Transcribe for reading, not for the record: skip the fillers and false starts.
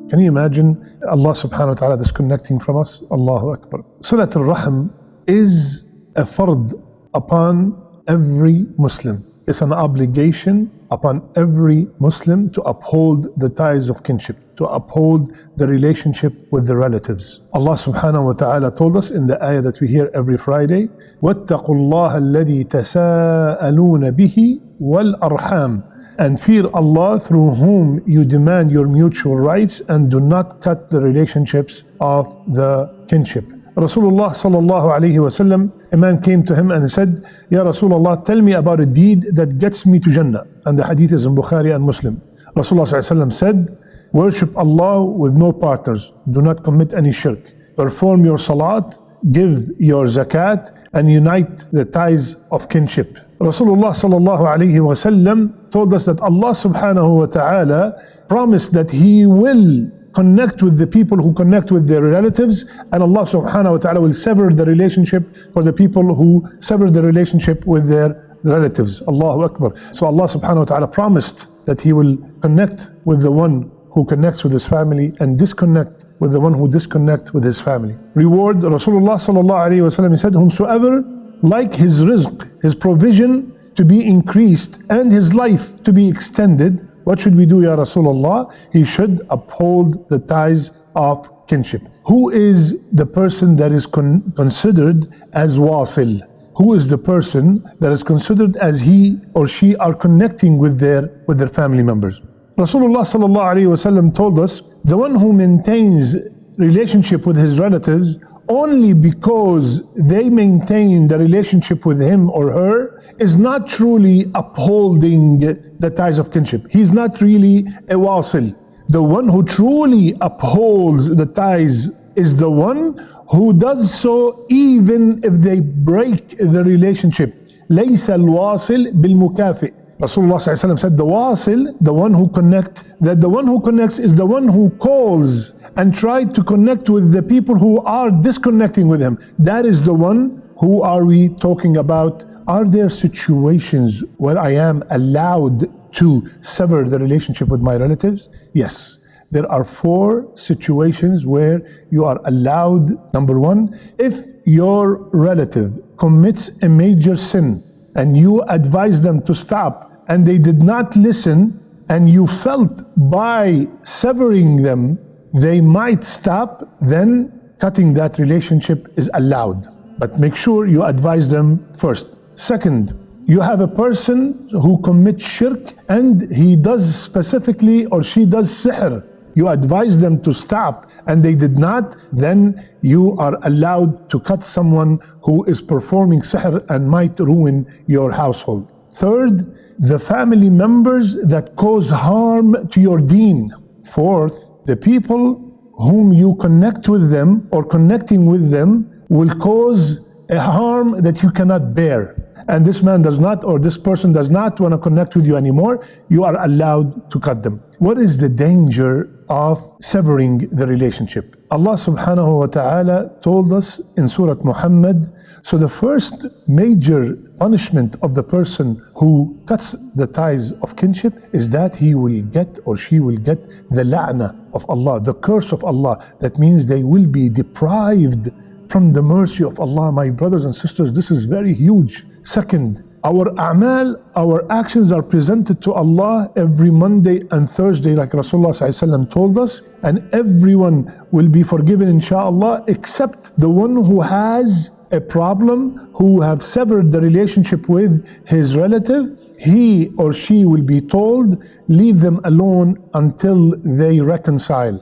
Can you imagine Allah subhanahu wa ta'ala disconnecting from us? Allahu Akbar. Silat al-Rahim is a fard upon every Muslim. It's an obligation upon every Muslim to uphold the ties of kinship, to uphold the relationship with the relatives. Allah subhanahu wa ta'ala told us in the ayah that we hear every Friday, وَاتَّقُوا اللَّهَ الَّذِي تَسَاءَلُونَ بِهِ وَالْأَرْحَامِ, and fear Allah through whom you demand your mutual rights, and do not cut the relationships of the kinship. Rasulullah sallallahu alayhi wa sallam, a man came to him and said, Ya Rasulullah, tell me about a deed that gets me to Jannah. And the hadith is in Bukhari and Muslim. Rasulullah sallallahu alayhi wa sallam said, worship Allah with no partners, do not commit any shirk, perform your salat, give your zakat, and unite the ties of kinship. Rasulullah sallallahu alayhi wa sallam told us that Allah subhanahu wa ta'ala promised that He will connect with the people who connect with their relatives, and Allah subhanahu wa ta'ala will sever the relationship for the people who sever the relationship with their relatives. Allahu Akbar. So Allah subhanahu wa ta'ala promised that He will connect with the one who connects with his family and disconnect with the one who disconnects with his family. Reward, Rasulullah sallallahu alayhi wa sallam, he said, whomsoever like his rizq, his provision to be increased and his life to be extended, what should we do, Ya Rasulullah? He should uphold the ties of kinship. Who is the person that is considered as wasil? Who is the person that is considered as he or she are connecting with their family members? Rasulullah sallallahu alayhi wa sallam told us, the one who maintains relationship with his relatives only because they maintain the relationship with him or her is not truly upholding the ties of kinship. He's not really a wasil. The one who truly upholds the ties is the one who does so even if they break the relationship. لَيْسَ الْوَاصِلْ بِالْمُكَافِئ. Rasulullah said, the wasil, the one who connects is the one who calls and try to connect with the people who are disconnecting with him. That is the one. Who are we talking about? Are there situations where I am allowed to sever the relationship with my relatives? Yes. There are 4 situations where you are allowed. Number 1, if your relative commits a major sin and you advise them to stop and they did not listen, and you felt by severing them they might stop, then cutting that relationship is allowed. But make sure you advise them first. Second, you have a person who commits shirk and he does specifically, or she does sihr. You advise them to stop and they did not, then you are allowed to cut someone who is performing sihr and might ruin your household. Third, the family members that cause harm to your deen. Fourth, the people whom you connect with them or connecting with them will cause a harm that you cannot bear, and this man does not, or this person does not want to connect with you anymore, you are allowed to cut them. What is the danger of severing the relationship? Allah subhanahu wa ta'ala told us in Surah Muhammad, so the first major punishment of the person who cuts the ties of kinship is that he will get, or she will get, the la'na of Allah, the curse of Allah. That means they will be deprived from the mercy of Allah. My brothers and sisters, this is very huge. Second, our a'mal, our actions are presented to Allah every Monday and Thursday, like Rasulullah ﷺ told us, and everyone will be forgiven inshallah except the one who has a problem, who have severed the relationship with his relative. He or she will be told, leave them alone until they reconcile.